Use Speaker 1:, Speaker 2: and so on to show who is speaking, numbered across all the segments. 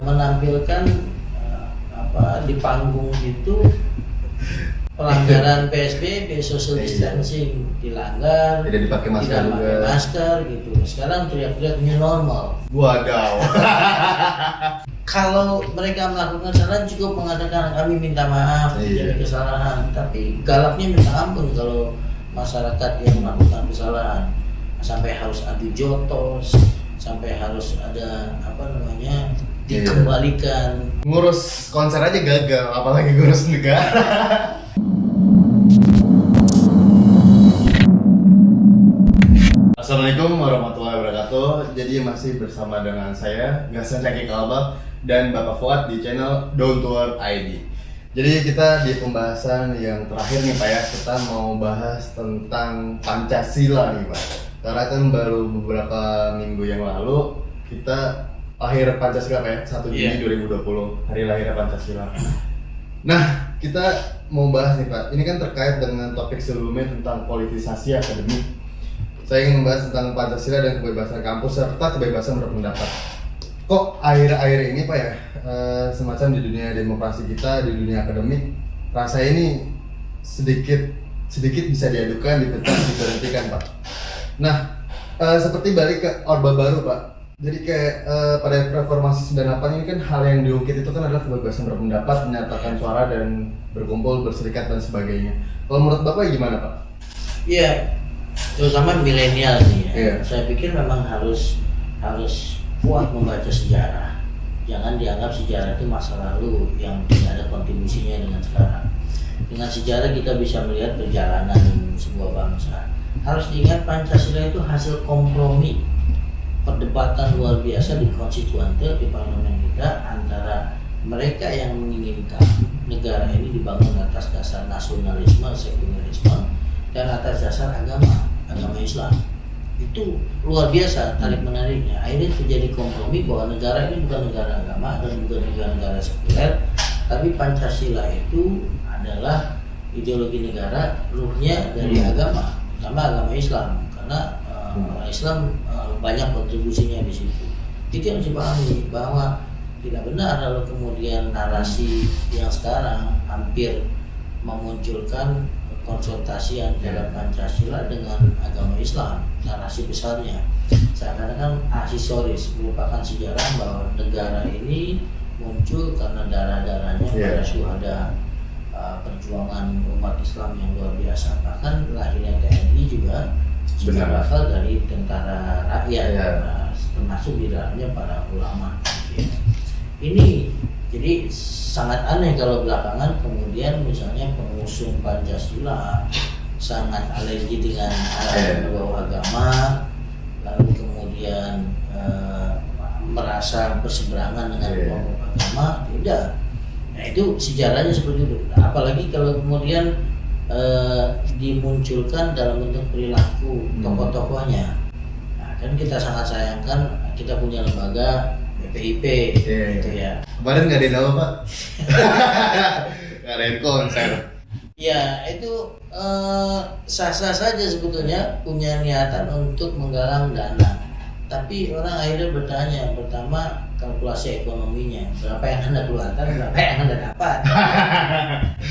Speaker 1: menampilkan di panggung itu pelanggaran PSBB, social distancing dilanggar,
Speaker 2: tidak dipakai masker,
Speaker 1: tidak pakai masker gitu. Sekarang teriak-teriak new normal.
Speaker 2: Wadaw.
Speaker 1: Kalau mereka melakukan kesalahan cukup mengatakan kami minta maaf dari kesalahan, tapi galaknya minta ampun kalau masyarakat yang melakukan kesalahan sampai harus adu jotos, sampai harus ada dikembalikan.
Speaker 2: Ngurus konser aja gagal, apalagi ngurus negara. Assalamualaikum warahmatullahi wabarakatuh. Jadi masih bersama dengan saya Gasan Caki Kalba dan Bapak Fuad di channel Down to Earth ID. Jadi kita di pembahasan yang terakhir nih Pak ya, kita mau bahas tentang Pancasila nih Pak. Karena kan baru beberapa minggu yang lalu kita lahir Pancasila Pak ya, 1 Juni 2020, hari lahir Pancasila. Nah, kita mau bahas nih Pak, ini kan terkait dengan topik sebelumnya tentang politisasi akademik. Saya ingin membahas tentang Pancasila dan kebebasan kampus serta kebebasan berpendapat. Kok akhir-akhir ini Pak ya, semacam di dunia demokrasi kita, di dunia akademik, rasa ini sedikit bisa diadukan, dipecah, diberhentikan Pak. Nah, seperti balik ke Orde Baru Pak. Jadi kayak pada reformasi 98 ini kan hal yang diungkit itu kan adalah kebebasan berpendapat, menyatakan suara dan berkumpul, berserikat dan sebagainya. Kalau menurut Bapak gimana Pak?
Speaker 1: Iya, terutama milenial nih ya.
Speaker 2: Yeah.
Speaker 1: Saya pikir memang harus kuat membaca sejarah. Jangan dianggap sejarah itu masa lalu yang tidak ada kontribusinya dengan sekarang. Dengan sejarah kita bisa melihat perjalanan sebuah bangsa. Harus diingat Pancasila itu hasil kompromi, perdebatan luar biasa di konstituante, di parlemen kita, antara mereka yang menginginkan negara ini dibangun atas dasar nasionalisme, sekularisme, dan atas dasar agama Islam. Itu luar biasa tarik menariknya. Akhirnya terjadi kompromi bahwa negara ini bukan negara agama dan bukan negara sekuler, tapi Pancasila itu adalah ideologi negara, ruhnya dari agama Islam, karena Islam banyak kontribusinya di situ. Itu yang dipahami, bahwa tidak benar kalau kemudian narasi yang sekarang hampir memunculkan konfrontasi antara Pancasila dengan agama Islam, narasi besarnya seakan-akan aksesoris, merupakan sejarah bahwa negara ini muncul karena darah-darahnya para syuhada perjuangan umat Islam yang luar biasa. Bahkan lahirnya TNI juga berasal dari tentara rakyat, termasuk di dalamnya para ulama. Ini jadi sangat aneh kalau belakangan kemudian misalnya pengusung Pancasila sangat alergi dengan berbau agama, lalu kemudian merasa berseberangan dengan kelompok agama, tidak. Nah itu sejarahnya seperti itu. Apalagi kalau kemudian dimunculkan dalam bentuk perilaku tokoh-tokohnya. Nah, kan kita sangat sayangkan kita punya lembaga BPIP gitu ya.
Speaker 2: Kemarin nggak ada nama Pak. Ngadain konser.
Speaker 1: Ya itu sah-sah saja sebetulnya punya niatan untuk menggalang dana. Tapi orang akhirnya bertanya, pertama kalkulasi ekonominya, berapa yang Anda keluarkan, berapa yang Anda dapat.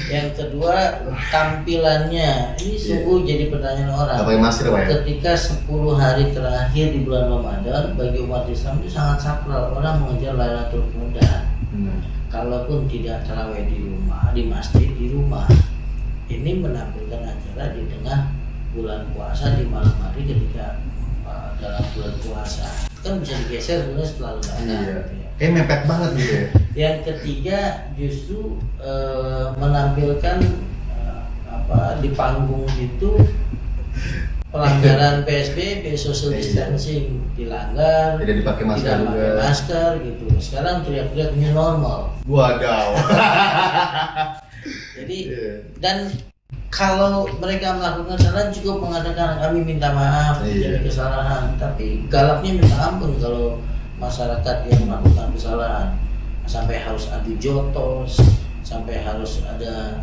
Speaker 1: Yang kedua tampilannya, ini sungguh jadi pertanyaan orang.
Speaker 2: Masker, Pak, ya?
Speaker 1: Ketika 10 hari terakhir di bulan Ramadan bagi umat Islam itu sangat sakral, orang mengejar Lailatul Qadar. Kalaupun tidak tarawih di rumah, di masjid, di rumah, ini menampilkan acara di tengah bulan puasa di malam hari ketika dalam bulan puasa kan bisa digeser sebenarnya setelah lebaran. Gitu ya.
Speaker 2: Kayak mepet banget gitu ya.
Speaker 1: Yang ketiga justru menampilkan di panggung itu pelanggaran PSBB, social distancing dilanggar,
Speaker 2: tidak dipakai masker,
Speaker 1: gitu. Sekarang teriak-teriak new normal.
Speaker 2: Wadaw.
Speaker 1: Jadi dan kalau mereka melakukan kesalahan cukup mengatakan kami minta maaf dari kesalahan, tapi galaknya minta ampun kalau masyarakat yang melakukan kesalahan sampai harus adu jotos, sampai harus ada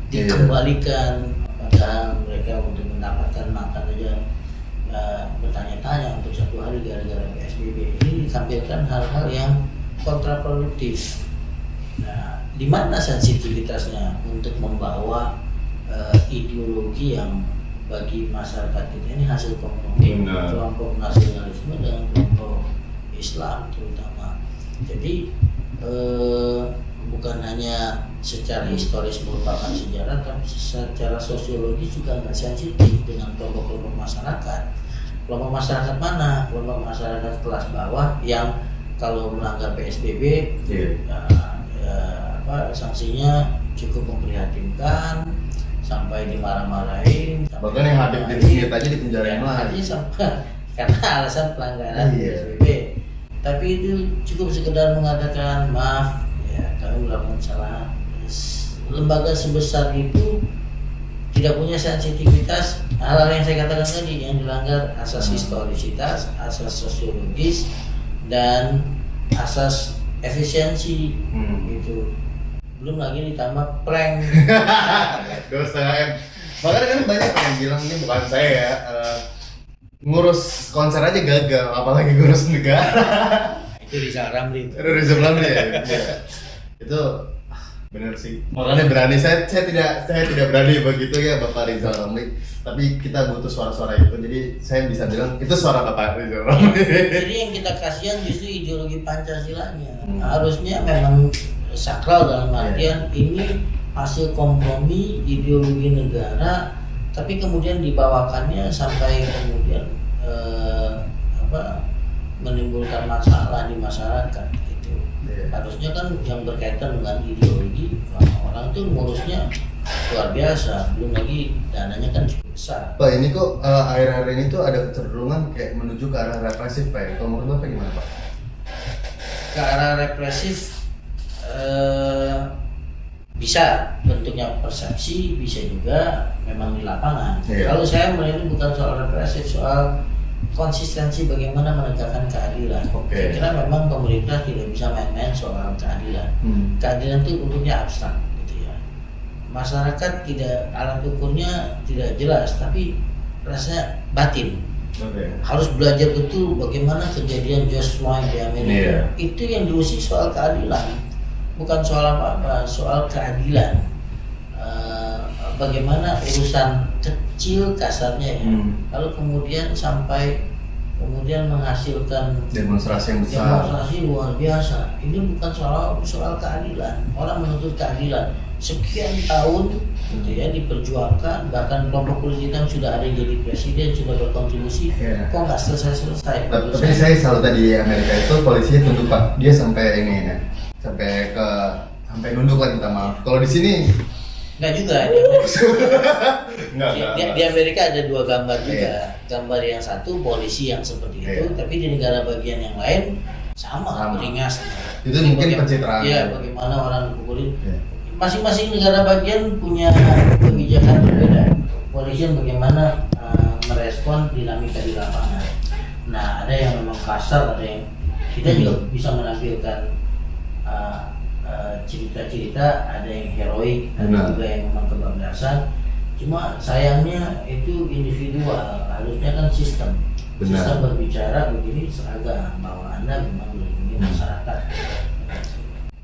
Speaker 1: dikembalikan, padahal mereka untuk mendapatkan makan aja bertanya-tanya untuk 1 hari gara-gara PSBB. Ini ditampilkan hal-hal yang kontraproduktif. Nah, di mana sensitivitasnya untuk membawa ideologi yang bagi masyarakat kita ini hasil kompromi kelompok nasionalisme dengan kelompok Islam terutama. Jadi bukan hanya secara historis merupakan sejarah, tapi secara sosiologis juga nggak sensitif dengan kelompok-kelompok masyarakat. Kelompok masyarakat mana? Kelompok masyarakat kelas bawah yang kalau melanggar PSBB sanksinya cukup memprihatinkan, sampai dimarah-marahin.
Speaker 2: Bahkan yang Habib di Mesir aja dipenjarain lagi.
Speaker 1: Karena alasan pelanggaran PSBB. Tapi itu cukup sekedar mengatakan maaf, ya kami melakukan kesalahan. Lembaga sebesar itu tidak punya sensitivitas hal-hal yang saya katakan tadi, yang dilanggar asas historisitas, asas sosiologis, dan asas efisiensi gitu. Belum lagi ditambah prank.
Speaker 2: 2,5 M. Makanya kan banyak yang bilang ini bukan saya ya, ngurus konser aja gagal, apalagi ngurus negara.
Speaker 1: Itu Rizal Ramli.
Speaker 2: Rizal Ramli ya. Itu benar sih. Makanya berani saya tidak berani begitu ya Bapak Rizal Ramli. Tapi kita butuh suara-suara itu. Jadi saya bisa bilang itu suara Bapak Rizal Ramli.
Speaker 1: Jadi yang kita kasihan justru ideologi Pancasilanya. Harusnya memang sakral dalam artian ini hasil kompromi ideologi negara, tapi kemudian dibawakannya sampai kemudian menimbulkan masalah di masyarakat gitu. Harusnya kan yang berkaitan dengan ideologi orang itu ngurusnya luar biasa, belum lagi dananya kan cukup besar.
Speaker 2: Pak, ini kok akhir-akhir ini tuh ada kecenderungan kayak menuju ke arah represif Pak ya? Kalau menurut Bapak gimana Pak?
Speaker 1: Ke arah represif bisa bentuknya persepsi, bisa juga memang di lapangan. Kalau saya melihat ini bukan soal represif, soal konsistensi bagaimana menegakkan keadilan. Saya kira memang pemerintah tidak bisa main-main soal keadilan. Keadilan itu bentuknya abstrak gitu ya. Masyarakat tidak, alat ukurnya tidak jelas, tapi rasanya batin. Harus belajar betul bagaimana kejadian George Floyd di Amerika. Itu yang diusik soal keadilan. Bukan soal apa-apa, soal keadilan. Bagaimana urusan kecil kasarnya ya. Lalu kemudian sampai kemudian menghasilkan
Speaker 2: demonstrasi yang besar.
Speaker 1: Demonstrasi luar biasa. Ini bukan soal keadilan. Orang menuntut keadilan. Sekian tahun gitu ya diperjuangkan, bahkan kelompok kulit hitam sudah ada yang jadi presiden, sudah berkontribusi. Kok nggak selesai-selesai?
Speaker 2: Tapi saya salut tadi di Amerika itu polisinya tunduk Pak. Dia sampai ini ya. Sampai nunduk lah, minta maaf. Kalau di sini
Speaker 1: enggak juga. Di Amerika ada dua gambar juga. Gambar yang satu polisi yang seperti itu, tapi di negara bagian yang lain sama. Beringas.
Speaker 2: Itu mungkin pencitraan.
Speaker 1: Iya, bagaimana orang dipukulin. Masing-masing negara bagian punya kebijakan berbeda. Polisian bagaimana merespon dinamika di lapangan. Nah, ada yang memang kasar, ada yang kita juga bisa menampilkan cerita-cerita, ada yang heroik, ada juga yang memang kebablasan. Cuma sayangnya itu individual, harusnya kan sistem. Sistem berbicara begini seragam bahwa Anda memang melindungi masyarakat.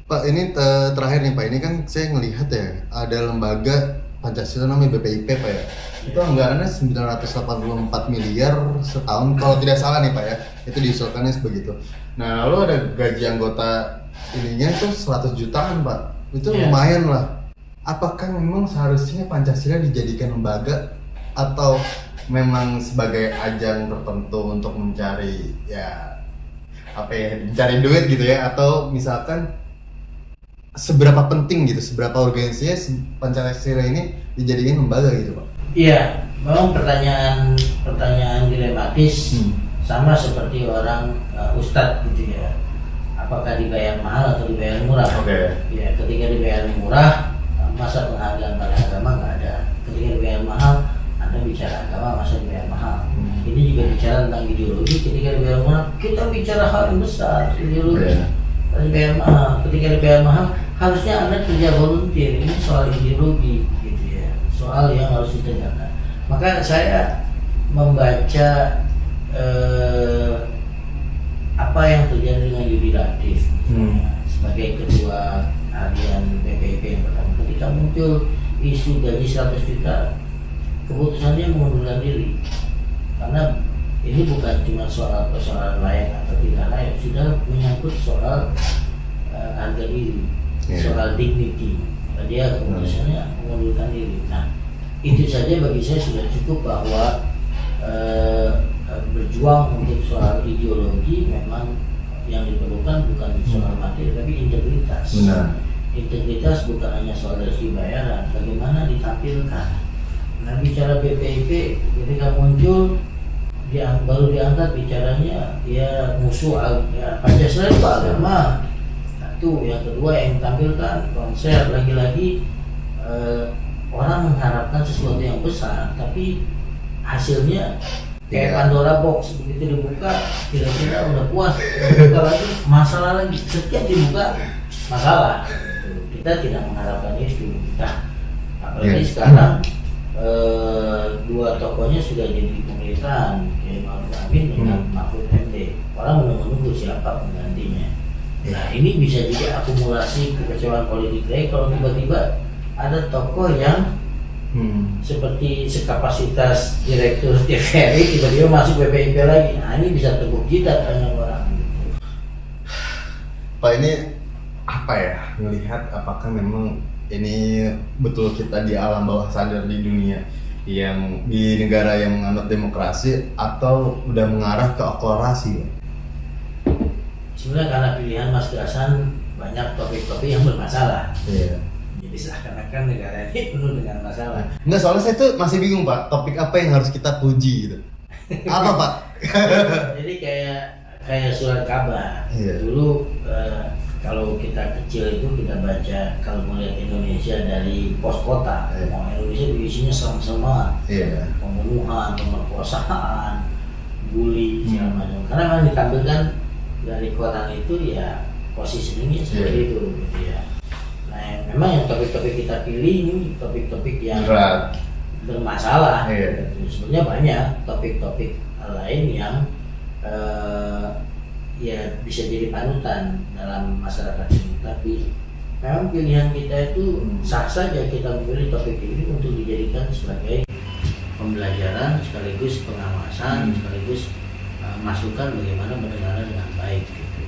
Speaker 2: Pak, ini terakhir nih Pak, ini kan saya ngelihat ya ada lembaga Pancasila namanya BPIP Pak ya. Itu anggarannya 984 miliar setahun kalau tidak salah nih Pak ya. Itu diusulkannya sebegitu. Nah, lalu ada gaji anggota ininya tuh 100 jutaan Pak. Itu lumayan lah. Apakah memang seharusnya Pancasila dijadikan lembaga atau memang sebagai ajang tertentu untuk mencari mencari duit gitu ya, atau misalkan seberapa penting gitu, seberapa organisasinya Pancasila ini dijadikan lembaga gitu Pak?
Speaker 1: Iya, memang pertanyaan dilematis, sama seperti orang ustadz gitu ya. Apakah dibayar mahal atau dibayar murah? Ya, ketika dibayar murah, masa penghargaan pada agama nggak ada. Ketika dibayar mahal, Anda bicara agama, masa dibayar mahal. Ini juga bicara tentang ideologi. Ketika dibayar mahal, kita bicara hal yang besar, ideologi. Dibayar mahal. Ketika dibayar mahal, harusnya Anda kerja volunteer. Ini soal ideologi gitu ya, soal yang harus ditegakkan. Maka saya membaca apa yang terjadi dengan yudikatif, muncul isu gaji 100 juta, keputusannya mengundurkan diri. Karena ini bukan cuma soal persoalan layak atau tidak layak, sudah menyangkut soal harga diri, soal dignity. Dia keputusannya mengundurkan diri. Nah, itu saja bagi saya sudah cukup bahwa berjuang untuk soal ideologi memang yang diperlukan bukan soal materi tapi integritas.
Speaker 2: Benar.
Speaker 1: Integritas bukan hanya soal rezeki bayaran, bagaimana ditampilkan. Nah, bicara BPIP ketika muncul baru diangkat bicaranya ya musuh ya, Pancasila itu agama. Nah, itu yang kedua yang ditampilkan konser lagi-lagi orang mengharapkan sesuatu yang besar tapi hasilnya kayak Pandora Box, begitu dibuka kira-kira udah puas, dibuka lagi masalah lagi, setiap dibuka masalah. Kita tidak mengharapkan itu. Nah, apalagi sekarang dua tokohnya sudah jadi pemerintahan, kayak Ma'ruf Amin dengan Mahfud MD. Orang menunggu siapa penggantinya. Nah, ini bisa jadi akumulasi kekecewaan politik lagi kalau tiba-tiba ada tokoh yang seperti sekapasitas direktur TVRI tiba-tiba masuk BPIP lagi. Nah, ini bisa teguk jidat banyak orang.
Speaker 2: Pak, ini apa ya, melihat apakah memang ini betul kita di alam bawah sadar di dunia yang di negara yang menganut demokrasi atau udah mengarah ke aklarasi?
Speaker 1: Sebenarnya karena pilihan Mas Gasan banyak topik-topik yang bermasalah.
Speaker 2: Iya.
Speaker 1: Jadi seakan-akan negara ini penuh dengan masalah.
Speaker 2: Enggak, soalnya saya tuh masih bingung Pak, topik apa yang harus kita puji gitu. Apa Pak?
Speaker 1: Jadi kayak surat kabar.
Speaker 2: Iya.
Speaker 1: Dulu kalau kita kecil itu kita baca, kalau melihat Indonesia dari pos kota, Indonesia isinya serem-serem, pembunuhan, pemerkosaan, bully, segala macam. Karena memang ditampilkan dari koran itu ya positioningnya seperti itu, gitu ya. Nah, memang yang topik-topik kita pilih ini topik-topik yang bermasalah. Gitu. Sebenarnya banyak topik-topik lain yang ya bisa jadi panutan dalam masyarakat ini, tapi memang pilihan kita itu sah saja kita memilih topik ini untuk dijadikan sebagai pembelajaran sekaligus pengawasan sekaligus masukan bagaimana bernegara dengan baik gitu.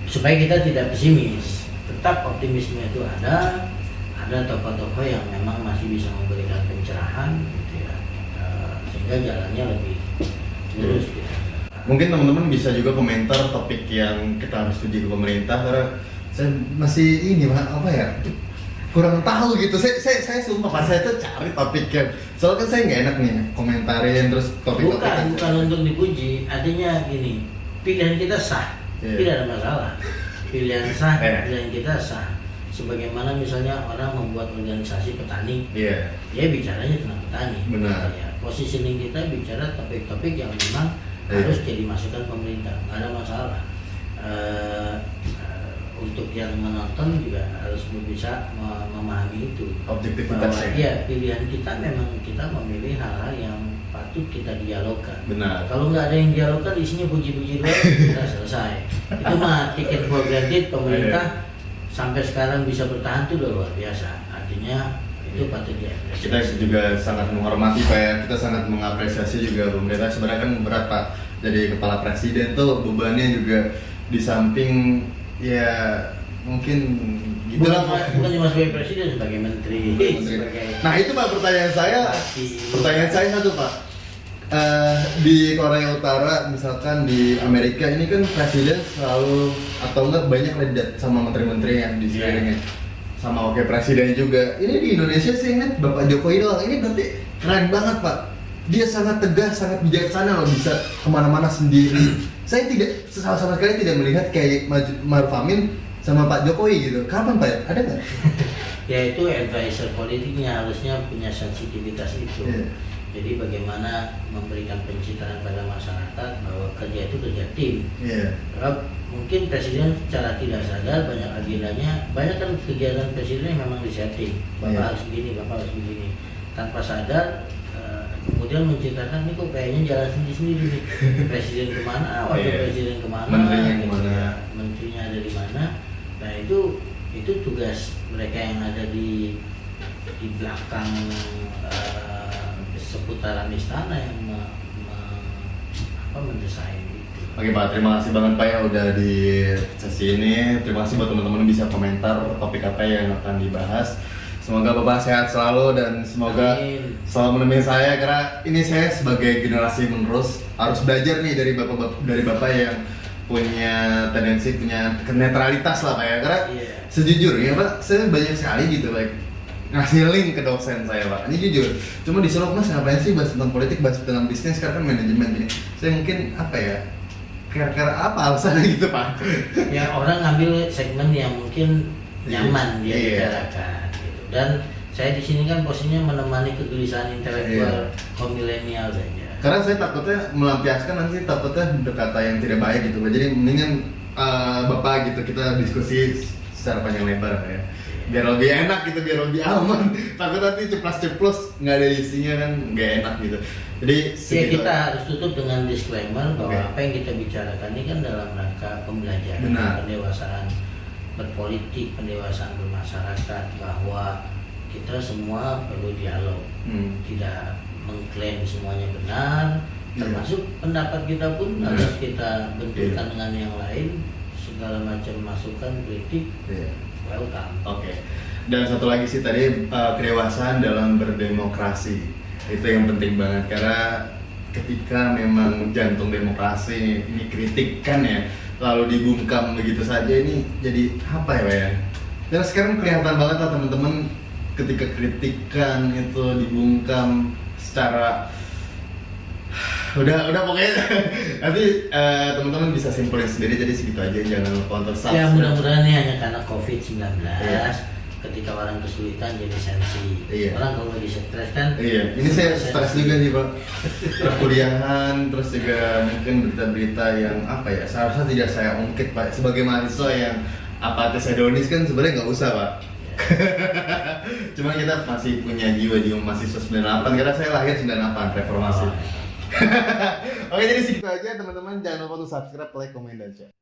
Speaker 1: Supaya kita tidak pesimis, tetap optimisme itu ada tokoh-tokoh yang memang masih bisa memberikan pencerahan gitu ya, sehingga jalannya lebih lurus gitu.
Speaker 2: Mungkin teman-teman bisa juga komentar topik yang kita harus tuju ke pemerintah, karena saya masih ini apa ya, kurang tahu gitu. Saya sumpah pas saya tuh cari topik yang, soalnya kan saya nggak enak nih komentarin terus topik-topik.
Speaker 1: Bukan untuk dipuji, artinya gini, pilihan kita sah, tidak ada masalah. Pilihan sah, pilihan kita sah. Sebagaimana misalnya orang membuat organisasi petani, dia bicaranya tentang petani.
Speaker 2: Benar.
Speaker 1: Ya, positioning kita bicara topik-topik yang memang harus jadi masukan pemerintah, nggak ada masalah. Untuk yang menonton juga harus bisa memahami itu.
Speaker 2: Objektivitasnya.
Speaker 1: Iya, pilihan kita memang kita memilih hal-hal yang patut kita dialogkan.
Speaker 2: Benar.
Speaker 1: Kalau nggak ada yang dialogkan, isinya puji-puji doang, kita selesai. Itu mah tiket for granted pemerintah sampai sekarang bisa bertahan itu udah luar biasa. Artinya itu patut diapresiasi.
Speaker 2: Kita juga sangat menghormati Pak ya, kita sangat mengapresiasi juga pemerintah. Sebenarnya kan berat Pak, jadi kepala presiden tuh bebannya juga di samping ya mungkin gitu lah.
Speaker 1: Bukan cuma sebagai presiden, sebagai menteri. Sebagai
Speaker 2: nah itu Pak, pertanyaan saya satu Pak. Di Korea Utara misalkan, di Amerika ini kan presiden selalu atau enggak banyak ledat sama menteri-menteri yang di sekelilingnya. Sama wakil presiden juga. Ini di Indonesia sih ingat Bapak Jokowi doang. Ini berarti keren banget Pak. Dia sangat tegas, sangat bijaksana loh, bisa kemana-mana sendiri. Saya tidak sama sekali tidak melihat kayak Ma'ruf Amin sama Pak Jokowi gitu. Kapan Pak? Ada nggak?
Speaker 1: Ya itu advisor politiknya harusnya punya sensitivitas itu. Jadi bagaimana memberikan pencitraan pada masyarakat bahwa kerja itu kerja tim. Mungkin presiden secara tidak sadar banyak agendanya, banyak kan kegiatan presiden yang memang disetting. Bapak harus begini, Bapak harus begini. Tanpa sadar kemudian menciptakan ini kok kayaknya jalan sendiri-sendiri nih. Presiden kemana, wakil presiden kemana, menterinya ada di mana. Nah itu tugas mereka yang ada di di belakang seputaran istana yang mendesain itu.
Speaker 2: Oke Pak, terima kasih banget Pak ya udah di sesi ini. Terima kasih buat teman-teman yang bisa komentar topik apa yang akan dibahas. Semoga Bapak sehat selalu dan semoga
Speaker 1: Amin.
Speaker 2: selalu menemani saya, karena ini saya sebagai generasi menerus harus belajar nih dari Bapak yang punya tendensi, punya netralitas lah Pak ya. Karena sejujurnya Pak, saya banyak sekali gitu Pak ngasih link ke dosen saya Pak. Ini jujur, cuma disuruh Mas ngapain sih bahas tentang politik, bahas tentang bisnis, karena kan manajemen ini. Saya mungkin apa ya, kira-kira apa alasannya gitu Pak?
Speaker 1: Ya orang ngambil segmen yang mungkin nyaman dia bicarakan gitu. Dan saya di sini kan posisinya menemani kegelisahan intelektual kaum milenial saja.
Speaker 2: Karena saya takutnya melampiaskan nanti takutnya berkata yang tidak baik gitu Pak. Jadi mendingan Bapak gitu kita diskusi secara panjang lebar ya. Biar lebih enak gitu, biar lebih aman. Takut nanti ceplos-ceplos nggak ada isinya kan nggak enak gitu. Jadi
Speaker 1: kita harus tutup dengan disclaimer bahwa apa yang kita bicarakan ini kan dalam rangka pembelajaran, pendewasaan berpolitik, pendewasaan bermasyarakat, bahwa kita semua perlu dialog, tidak mengklaim semuanya benar, termasuk pendapat kita pun harus kita benturkan dengan yang lain. Segala macam masukan, kritik, welcome.
Speaker 2: Oke. Dan satu lagi sih tadi kedewasaan dalam berdemokrasi itu yang penting banget, karena ketika memang jantung demokrasi ini kritik kan ya, lalu dibungkam begitu saja, ini jadi apa ya Pak ya? Dan sekarang kelihatan banget lah teman-teman ketika kritikan itu dibungkam secara udah pokoknya nanti teman-teman bisa simpulin sendiri, jadi segitu aja, jangan lupa untuk subscribe.
Speaker 1: Ya mudah-mudahan ini hanya karena COVID-19 ketika orang kesulitan jadi sensi. Orang kalau lagi stres kan.
Speaker 2: Ini saya stres juga nih Pak. Perkuliahan, terus juga mungkin berita-berita yang apa ya, seharusnya tidak saya ungkit Pak. Sebagai mahasiswa yang apatis hedonis kan sebenarnya nggak usah Pak. Cuma kita masih punya jiwa mahasiswa 98, karena saya lahir 98 reformasi. Oke, jadi segitu aja teman-teman, jangan lupa untuk subscribe, like, komen, dan share.